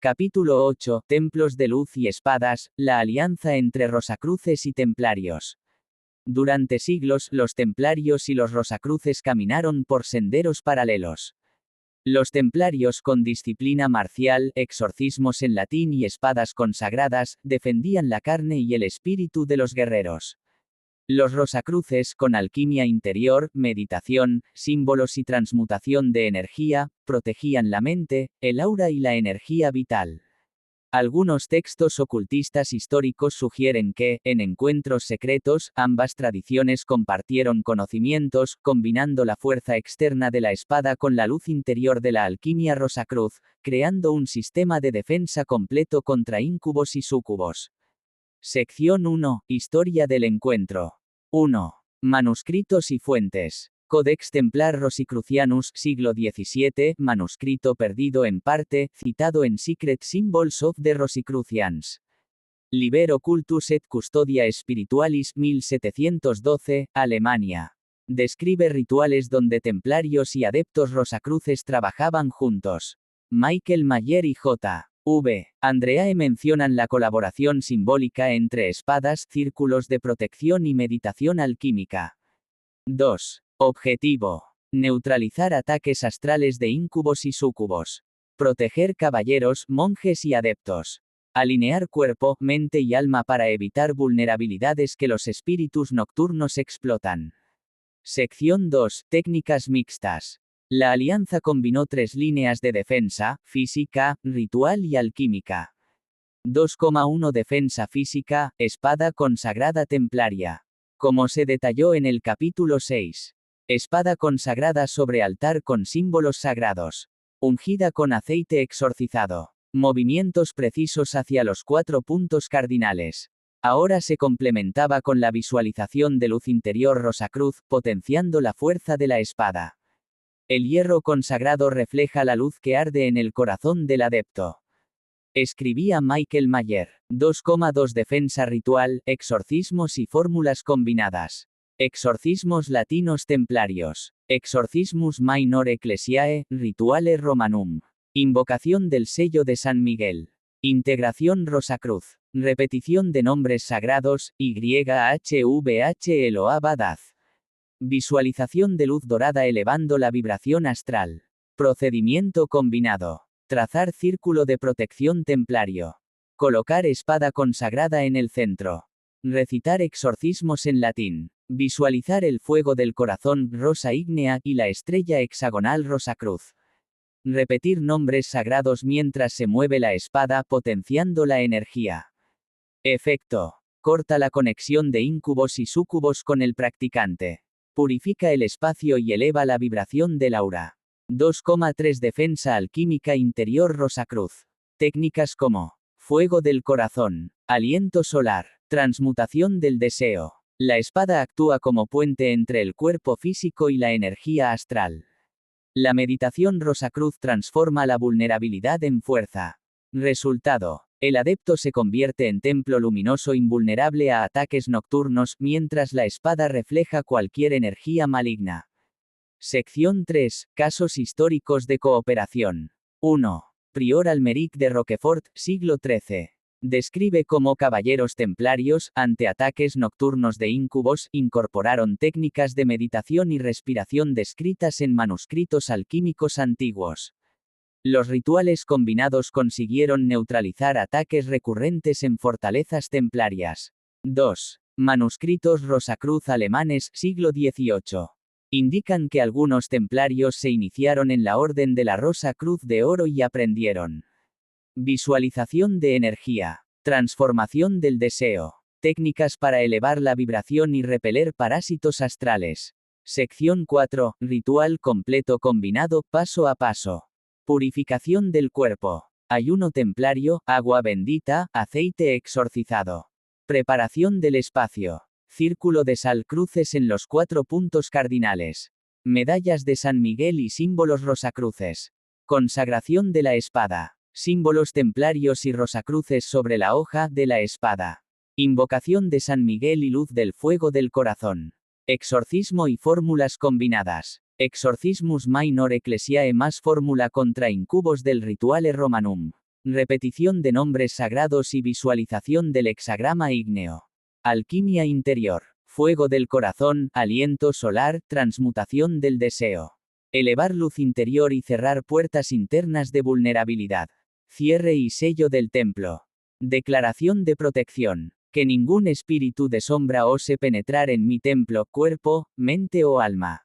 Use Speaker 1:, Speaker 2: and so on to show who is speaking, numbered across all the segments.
Speaker 1: Capítulo 8. Templos de luz y espadas, la alianza entre Rosacruces y Templarios. Durante siglos, los Templarios y los Rosacruces caminaron por senderos paralelos. Los Templarios con disciplina marcial, exorcismos en latín y espadas consagradas, defendían la carne y el espíritu de los guerreros. Los Rosacruces, con alquimia interior, meditación, símbolos y transmutación de energía, protegían la mente, el aura y la energía vital. Algunos textos ocultistas históricos sugieren que, en encuentros secretos, ambas tradiciones compartieron conocimientos, combinando la fuerza externa de la espada con la luz interior de la alquimia Rosacruz, creando un sistema de defensa completo contra íncubos y súcubos. Sección 1. Historia del encuentro. 1. Manuscritos y fuentes. Codex Templar Rosicrucianus, siglo XVII, manuscrito perdido en parte, citado en Secret Symbols of the Rosicrucians. Liber Occultus et Custodia Spiritualis, 1712, Alemania. Describe rituales donde templarios y adeptos rosacruces trabajaban juntos. Michael Mayer y J. V. Andreae mencionan la colaboración simbólica entre espadas, círculos de protección y meditación alquímica. 2. Objetivo. Neutralizar ataques astrales de íncubos y súcubos. Proteger caballeros, monjes y adeptos. Alinear cuerpo, mente y alma para evitar vulnerabilidades que los espíritus nocturnos explotan. Sección 2. Técnicas mixtas. La alianza combinó 3 líneas de defensa: física, ritual y alquímica. 2,1 Defensa física, espada consagrada templaria. Como se detalló en el capítulo 6. Espada consagrada sobre altar con símbolos sagrados. Ungida con aceite exorcizado. Movimientos precisos hacia los 4 puntos cardinales. Ahora se complementaba con la visualización de luz interior Rosacruz, potenciando la fuerza de la espada. El hierro consagrado refleja la luz que arde en el corazón del adepto. Escribía Michael Mayer. 2,2 Defensa ritual, exorcismos y fórmulas combinadas. Exorcismos latinos templarios. Exorcismus Minor Ecclesiae, Rituale Romanum. Invocación del sello de San Miguel. Integración Rosacruz. Repetición de nombres sagrados, YHVH Eloah Badaz. Visualización de luz dorada elevando la vibración astral. Procedimiento combinado. Trazar círculo de protección templario. Colocar espada consagrada en el centro. Recitar exorcismos en latín. Visualizar el fuego del corazón rosa ígnea y la estrella hexagonal Rosacruz. Repetir nombres sagrados mientras se mueve la espada potenciando la energía. Efecto. Corta la conexión de íncubos y súcubos con el practicante. Purifica el espacio y eleva la vibración del aura. 2,3 Defensa alquímica interior Rosacruz. Técnicas como fuego del corazón, aliento solar, transmutación del deseo. La espada actúa como puente entre el cuerpo físico y la energía astral. La meditación Rosacruz transforma la vulnerabilidad en fuerza. Resultado. El adepto se convierte en templo luminoso invulnerable a ataques nocturnos, mientras la espada refleja cualquier energía maligna. Sección 3. Casos históricos de cooperación. 1. Prior Almeric de Roquefort, siglo XIII. Describe cómo caballeros templarios, ante ataques nocturnos de íncubos, incorporaron técnicas de meditación y respiración descritas en manuscritos alquímicos antiguos. Los rituales combinados consiguieron neutralizar ataques recurrentes en fortalezas templarias. 2. Manuscritos Rosacruz alemanes, siglo XVIII. Indican que algunos templarios se iniciaron en la Orden de la Rosa Cruz de Oro y aprendieron visualización de energía, transformación del deseo, técnicas para elevar la vibración y repeler parásitos astrales. Sección 4. Ritual completo combinado, paso a paso. Purificación del cuerpo. Ayuno templario, agua bendita, aceite exorcizado. Preparación del espacio. Círculo de sal, cruces en los 4 puntos cardinales. Medallas de San Miguel y símbolos rosacruces. Consagración de la espada. Símbolos templarios y rosacruces sobre la hoja de la espada. Invocación de San Miguel y luz del fuego del corazón. Exorcismo y fórmulas combinadas. Exorcismus Minor Ecclesiae más fórmula contra incubos del Rituale Romanum. Repetición de nombres sagrados y visualización del hexagrama ígneo. Alquimia interior. Fuego del corazón, aliento solar, transmutación del deseo. Elevar luz interior y cerrar puertas internas de vulnerabilidad. Cierre y sello del templo. Declaración de protección. Que ningún espíritu de sombra ose penetrar en mi templo, cuerpo, mente o alma.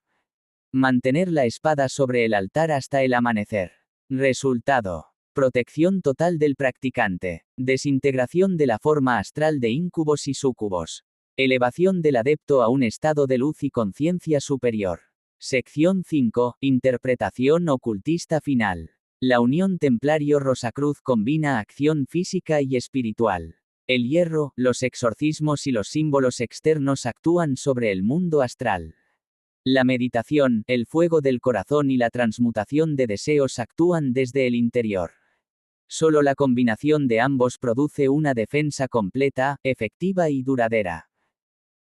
Speaker 1: Mantener la espada sobre el altar hasta el amanecer. Resultado. Protección total del practicante. Desintegración de la forma astral de íncubos y súcubos. Elevación del adepto a un estado de luz y conciencia superior. Sección 5. Interpretación ocultista final. La unión templario-Rosacruz combina acción física y espiritual. El hierro, los exorcismos y los símbolos externos actúan sobre el mundo astral. La meditación, el fuego del corazón y la transmutación de deseos actúan desde el interior. Solo la combinación de ambos produce una defensa completa, efectiva y duradera.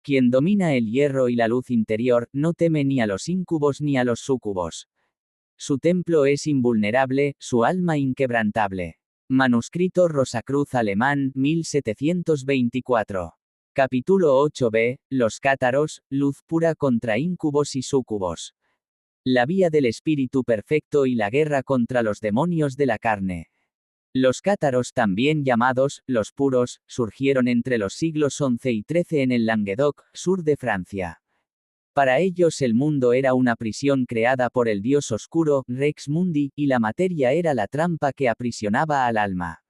Speaker 1: Quien domina el hierro y la luz interior, no teme ni a los íncubos ni a los súcubos. Su templo es invulnerable, su alma inquebrantable. Manuscrito Rosacruz alemán, 1724. Capítulo 8b, Los cátaros, luz pura contra íncubos y súcubos. La vía del espíritu perfecto y la guerra contra los demonios de la carne. Los cátaros, también llamados los puros, surgieron entre los siglos XI y XIII en el Languedoc, sur de Francia. Para ellos el mundo era una prisión creada por el dios oscuro, Rex Mundi, y la materia era la trampa que aprisionaba al alma.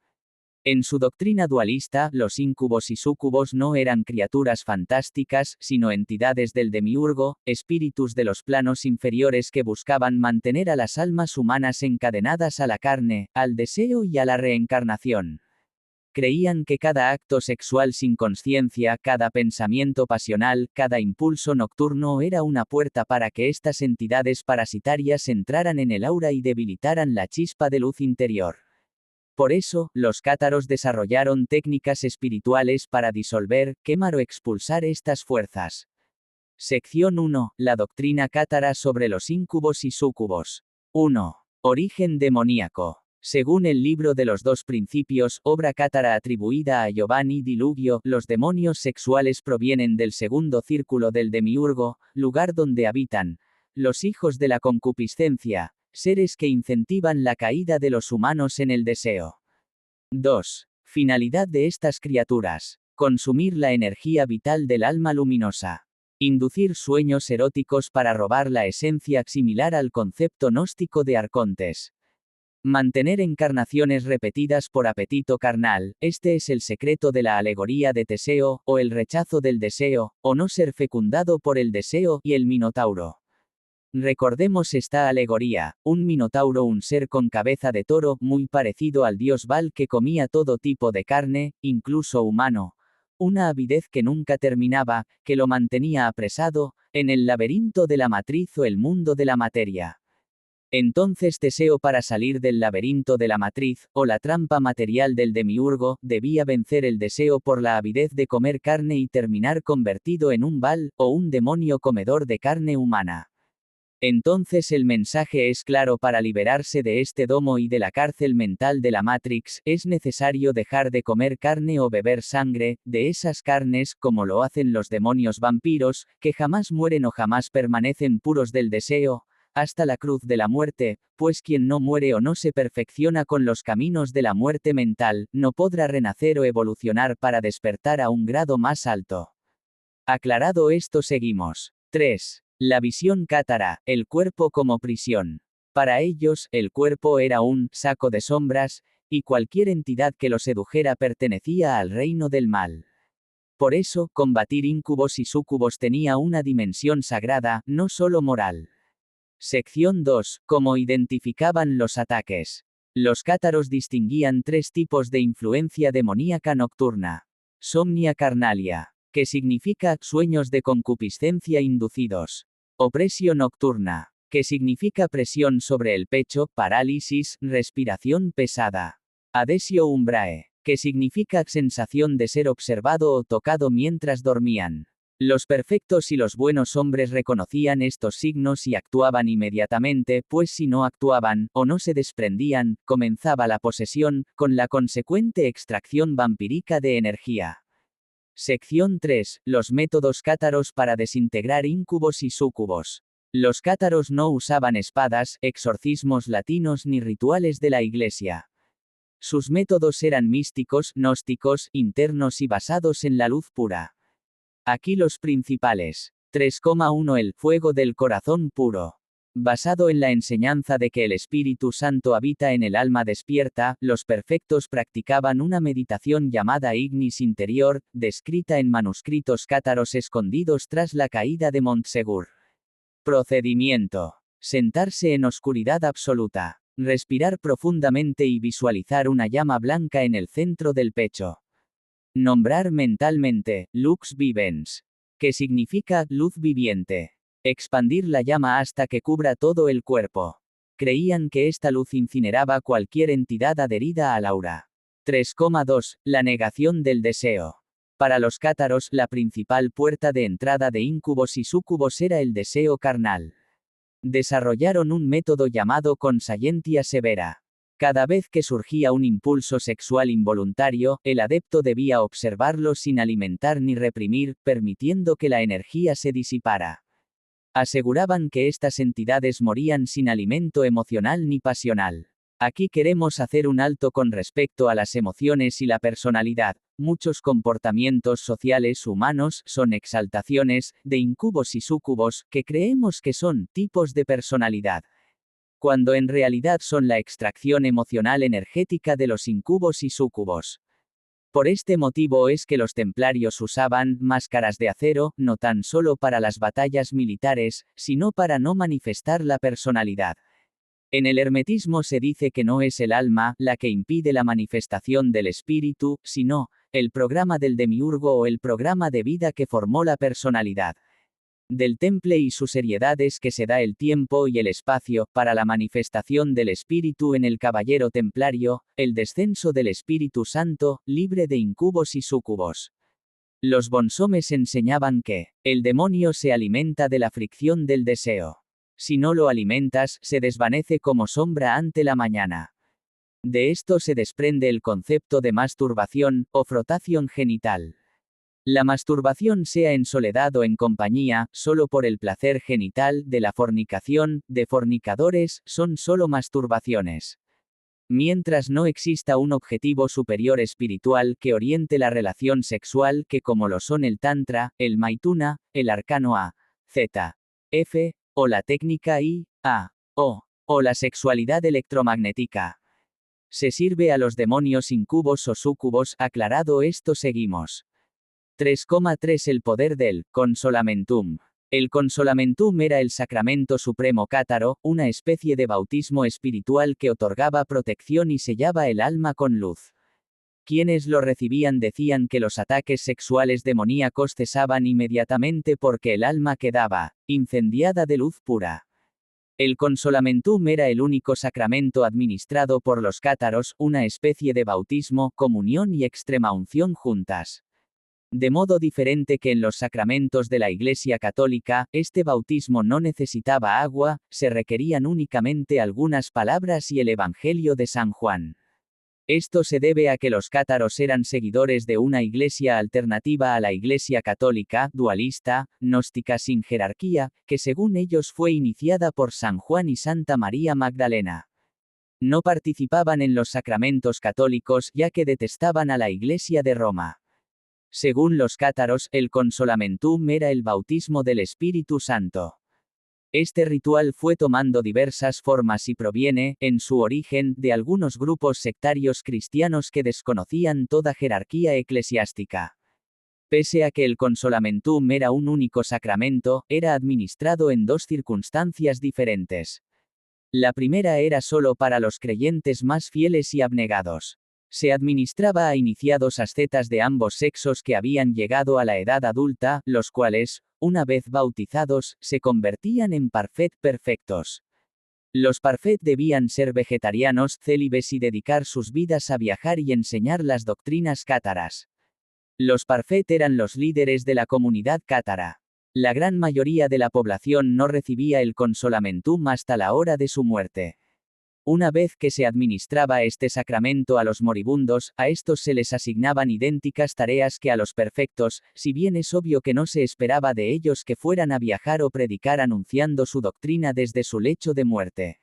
Speaker 1: En su doctrina dualista, los íncubos y súcubos no eran criaturas fantásticas, sino entidades del demiurgo, espíritus de los planos inferiores que buscaban mantener a las almas humanas encadenadas a la carne, al deseo y a la reencarnación. Creían que cada acto sexual sin conciencia, cada pensamiento pasional, cada impulso nocturno era una puerta para que estas entidades parasitarias entraran en el aura y debilitaran la chispa de luz interior. Por eso, los cátaros desarrollaron técnicas espirituales para disolver, quemar o expulsar estas fuerzas. Sección 1. La doctrina cátara sobre los íncubos y súcubos. 1. Origen demoníaco. Según el libro de los dos principios, obra cátara atribuida a Giovanni di Lugio, los demonios sexuales provienen del segundo círculo del demiurgo, lugar donde habitan los hijos de la concupiscencia, seres que incentivan la caída de los humanos en el deseo. 2. Finalidad de estas criaturas. Consumir la energía vital del alma luminosa. Inducir sueños eróticos para robar la esencia, similar al concepto gnóstico de arcontes. Mantener encarnaciones repetidas por apetito carnal, este es el secreto de la alegoría de Teseo, o el rechazo del deseo, o no ser fecundado por el deseo, y el Minotauro. Recordemos esta alegoría, un minotauro, un ser con cabeza de toro, muy parecido al dios Baal que comía todo tipo de carne, incluso humano. Una avidez que nunca terminaba, que lo mantenía apresado, en el laberinto de la matriz o el mundo de la materia. Entonces Teseo, para salir del laberinto de la matriz, o la trampa material del demiurgo, debía vencer el deseo por la avidez de comer carne y terminar convertido en un Baal, o un demonio comedor de carne humana. Entonces el mensaje es claro: para liberarse de este domo y de la cárcel mental de la Matrix, es necesario dejar de comer carne o beber sangre, de esas carnes, como lo hacen los demonios vampiros, que jamás mueren o jamás permanecen puros del deseo, hasta la cruz de la muerte, pues quien no muere o no se perfecciona con los caminos de la muerte mental, no podrá renacer o evolucionar para despertar a un grado más alto. Aclarado esto, seguimos. 3. La visión cátara, el cuerpo como prisión. Para ellos, el cuerpo era un saco de sombras, y cualquier entidad que lo sedujera pertenecía al reino del mal. Por eso, combatir íncubos y súcubos tenía una dimensión sagrada, no solo moral. Sección 2. ¿Cómo identificaban los ataques? Los cátaros distinguían tres tipos de influencia demoníaca nocturna. Somnia carnalia, que significa sueños de concupiscencia inducidos. Opresio nocturna, que significa presión sobre el pecho, parálisis, respiración pesada. Adesio umbrae, que significa sensación de ser observado o tocado mientras dormían. Los perfectos y los buenos hombres reconocían estos signos y actuaban inmediatamente, pues si no actuaban, o no se desprendían, comenzaba la posesión, con la consecuente extracción vampírica de energía. Sección 3. Los métodos cátaros para desintegrar íncubos y súcubos. Los cátaros no usaban espadas, exorcismos latinos ni rituales de la Iglesia. Sus métodos eran místicos, gnósticos, internos y basados en la luz pura. Aquí los principales. 3,1 El fuego del corazón puro. Basado en la enseñanza de que el Espíritu Santo habita en el alma despierta, los perfectos practicaban una meditación llamada Ignis Interior, descrita en manuscritos cátaros escondidos tras la caída de Montsegur. Procedimiento. Sentarse en oscuridad absoluta. Respirar profundamente y visualizar una llama blanca en el centro del pecho. Nombrar mentalmente, Lux Vivens, que significa luz viviente. Expandir la llama hasta que cubra todo el cuerpo. Creían que esta luz incineraba cualquier entidad adherida al aura. 3,2. La negación del deseo. Para los cátaros, la principal puerta de entrada de íncubos y súcubos era el deseo carnal. Desarrollaron un método llamado conscientia severa. Cada vez que surgía un impulso sexual involuntario, el adepto debía observarlo sin alimentar ni reprimir, permitiendo que la energía se disipara. Aseguraban que estas entidades morían sin alimento emocional ni pasional. Aquí queremos hacer un alto con respecto a las emociones y la personalidad. Muchos comportamientos sociales humanos son exaltaciones, de incubos y súcubos, que creemos que son tipos de personalidad, cuando en realidad son la extracción emocional energética de los incubos y súcubos. Por este motivo es que los templarios usaban máscaras de acero, no tan solo para las batallas militares, sino para no manifestar la personalidad. En el hermetismo se dice que no es el alma la que impide la manifestación del espíritu, sino el programa del demiurgo o el programa de vida que formó la personalidad del temple y su seriedad es que se da el tiempo y el espacio para la manifestación del Espíritu en el caballero templario, el descenso del Espíritu Santo, libre de incubos y súcubos. Los bonsomes enseñaban que el demonio se alimenta de la fricción del deseo. Si no lo alimentas, se desvanece como sombra ante la mañana. De esto se desprende el concepto de masturbación, o frotación genital. La masturbación sea en soledad o en compañía, solo por el placer genital, de la fornicación, de fornicadores, son solo masturbaciones. Mientras no exista un objetivo superior espiritual que oriente la relación sexual que como lo son el Tantra, el Maituna, el arcano A, Z, F, o la técnica I, A, o la sexualidad electromagnética. Se sirve a los demonios incubos o súcubos, aclarado esto seguimos. 3,3 El poder del consolamentum. El consolamentum era el sacramento supremo cátaro, una especie de bautismo espiritual que otorgaba protección y sellaba el alma con luz. Quienes lo recibían decían que los ataques sexuales demoníacos cesaban inmediatamente porque el alma quedaba incendiada de luz pura. El consolamentum era el único sacramento administrado por los cátaros, una especie de bautismo, comunión y extremaunción juntas. De modo diferente que en los sacramentos de la Iglesia Católica, este bautismo no necesitaba agua, se requerían únicamente algunas palabras y el Evangelio de San Juan. Esto se debe a que los cátaros eran seguidores de una iglesia alternativa a la Iglesia Católica, dualista, gnóstica sin jerarquía, que según ellos fue iniciada por San Juan y Santa María Magdalena. No participaban en los sacramentos católicos ya que detestaban a la Iglesia de Roma. Según los cátaros, el consolamentum era el bautismo del Espíritu Santo. Este ritual fue tomando diversas formas y proviene, en su origen, de algunos grupos sectarios cristianos que desconocían toda jerarquía eclesiástica. Pese a que el consolamentum era un único sacramento, era administrado en dos circunstancias diferentes. La primera era solo para los creyentes más fieles y abnegados. Se administraba a iniciados ascetas de ambos sexos que habían llegado a la edad adulta, los cuales, una vez bautizados, se convertían en parfait perfectos. Los parfait debían ser vegetarianos, célibes y dedicar sus vidas a viajar y enseñar las doctrinas cátaras. Los Parfet eran los líderes de la comunidad cátara. La gran mayoría de la población no recibía el consolamentum hasta la hora de su muerte. Una vez que se administraba este sacramento a los moribundos, a estos se les asignaban idénticas tareas que a los perfectos, si bien es obvio que no se esperaba de ellos que fueran a viajar o predicar anunciando su doctrina desde su lecho de muerte.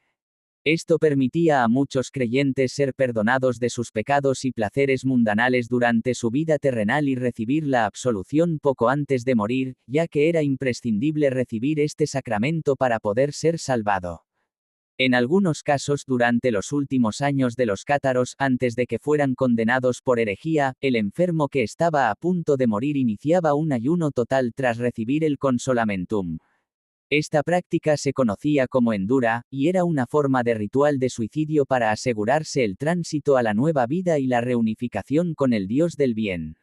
Speaker 1: Esto permitía a muchos creyentes ser perdonados de sus pecados y placeres mundanales durante su vida terrenal y recibir la absolución poco antes de morir, ya que era imprescindible recibir este sacramento para poder ser salvado. En algunos casos durante los últimos años de los cátaros, antes de que fueran condenados por herejía, el enfermo que estaba a punto de morir iniciaba un ayuno total tras recibir el consolamentum. Esta práctica se conocía como endura, y era una forma de ritual de suicidio para asegurarse el tránsito a la nueva vida y la reunificación con el Dios del bien.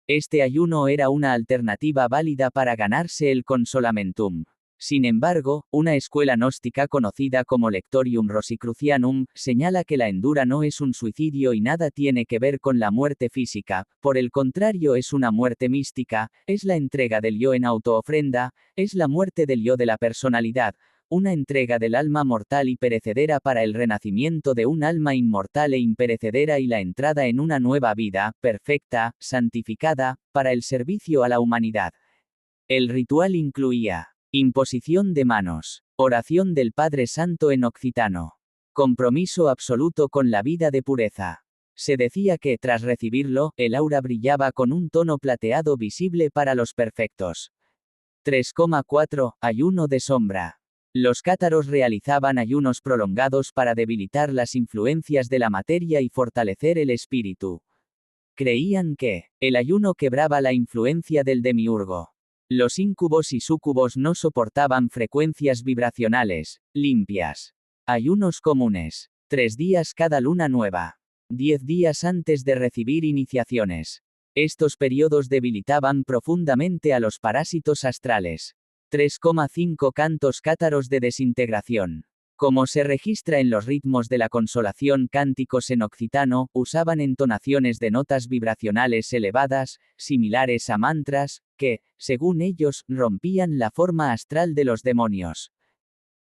Speaker 1: Este ayuno era una alternativa válida para ganarse el consolamentum. Sin embargo, una escuela gnóstica conocida como Lectorium Rosicrucianum, señala que la endura no es un suicidio y nada tiene que ver con la muerte física, por el contrario es una muerte mística, es la entrega del yo en autoofrenda, es la muerte del yo de la personalidad, una entrega del alma mortal y perecedera para el renacimiento de un alma inmortal e imperecedera y la entrada en una nueva vida, perfecta, santificada, para el servicio a la humanidad. El ritual incluía imposición de manos, oración del Padre Santo en occitano, compromiso absoluto con la vida de pureza. Se decía que, tras recibirlo, el aura brillaba con un tono plateado visible para los perfectos. 3,4. Ayuno de sombra. Los cátaros realizaban ayunos prolongados para debilitar las influencias de la materia y fortalecer el espíritu. Creían que el ayuno quebraba la influencia del demiurgo. Los íncubos y súcubos no soportaban frecuencias vibracionales limpias. Ayunos comunes. 3 días cada luna nueva. 10 días antes de recibir iniciaciones. Estos periodos debilitaban profundamente a los parásitos astrales. 3,5 cantos cátaros de desintegración. Como se registra en los ritmos de la consolación cánticos en occitano, usaban entonaciones de notas vibracionales elevadas, similares a mantras, que, según ellos, rompían la forma astral de los demonios.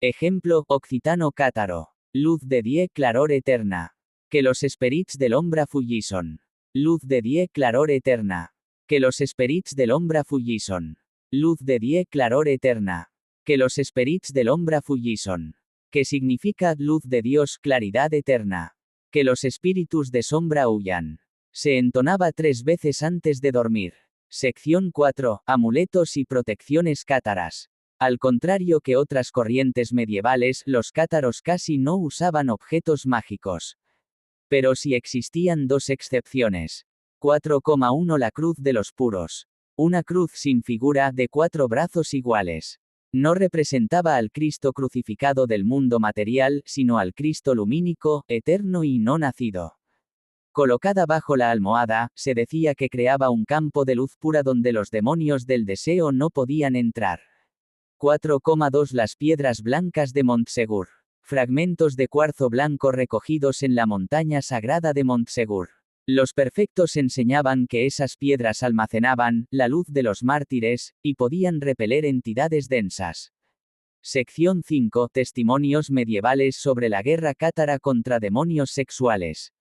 Speaker 1: Ejemplo, occitano cátaro. Luz de die claror eterna. Que los spirits del ombra fullison. Luz de die claror eterna. Que los spirits del ombra fullison. Luz de die claror eterna. Que los spirits del ombra fullison. Que significa luz de Dios, claridad eterna. Que los espíritus de sombra huyan. Se entonaba 3 veces antes de dormir. Sección 4. Amuletos y protecciones cátaras. Al contrario que otras corrientes medievales, los cátaros casi no usaban objetos mágicos. Pero sí existían 2 excepciones. 4,1 La cruz de los puros. Una cruz sin figura, de 4 brazos iguales. No representaba al Cristo crucificado del mundo material, sino al Cristo lumínico, eterno y no nacido. Colocada bajo la almohada, se decía que creaba un campo de luz pura donde los demonios del deseo no podían entrar. 4,2 Las piedras blancas de Montsegur. Fragmentos de cuarzo blanco recogidos en la montaña sagrada de Montsegur. Los perfectos enseñaban que esas piedras almacenaban la luz de los mártires, y podían repeler entidades densas. Sección 5. Testimonios medievales sobre la guerra cátara contra demonios sexuales.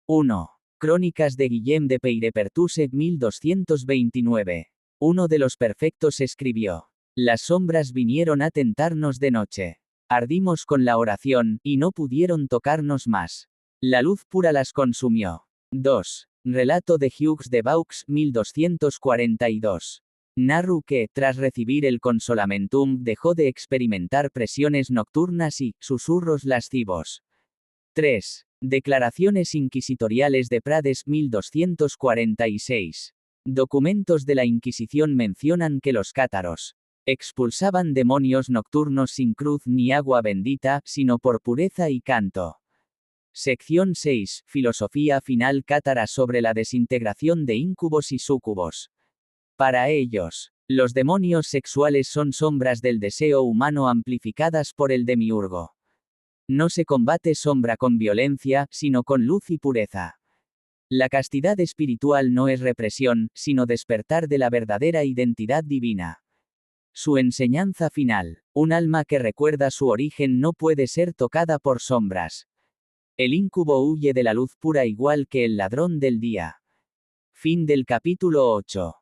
Speaker 1: 1. Crónicas de Guillem de Peyrepertuse, 1229. Uno de los perfectos escribió: las sombras vinieron a tentarnos de noche. Ardimos con la oración, y no pudieron tocarnos más. La luz pura las consumió. 2. Relato de Hughes de Vaux, 1242. Narru que, tras recibir el consolamentum, dejó de experimentar presiones nocturnas y susurros lascivos. 3. Declaraciones inquisitoriales de Prades, 1246. Documentos de la Inquisición mencionan que los cátaros expulsaban demonios nocturnos sin cruz ni agua bendita, sino por pureza y canto. Sección 6. Filosofía final cátara sobre la desintegración de íncubos y súcubos. Para ellos, los demonios sexuales son sombras del deseo humano amplificadas por el demiurgo. No se combate sombra con violencia, sino con luz y pureza. La castidad espiritual no es represión, sino despertar de la verdadera identidad divina. Su enseñanza final. Un alma que recuerda su origen no puede ser tocada por sombras. El íncubo huye de la luz pura igual que el ladrón del día. Fin del capítulo 8.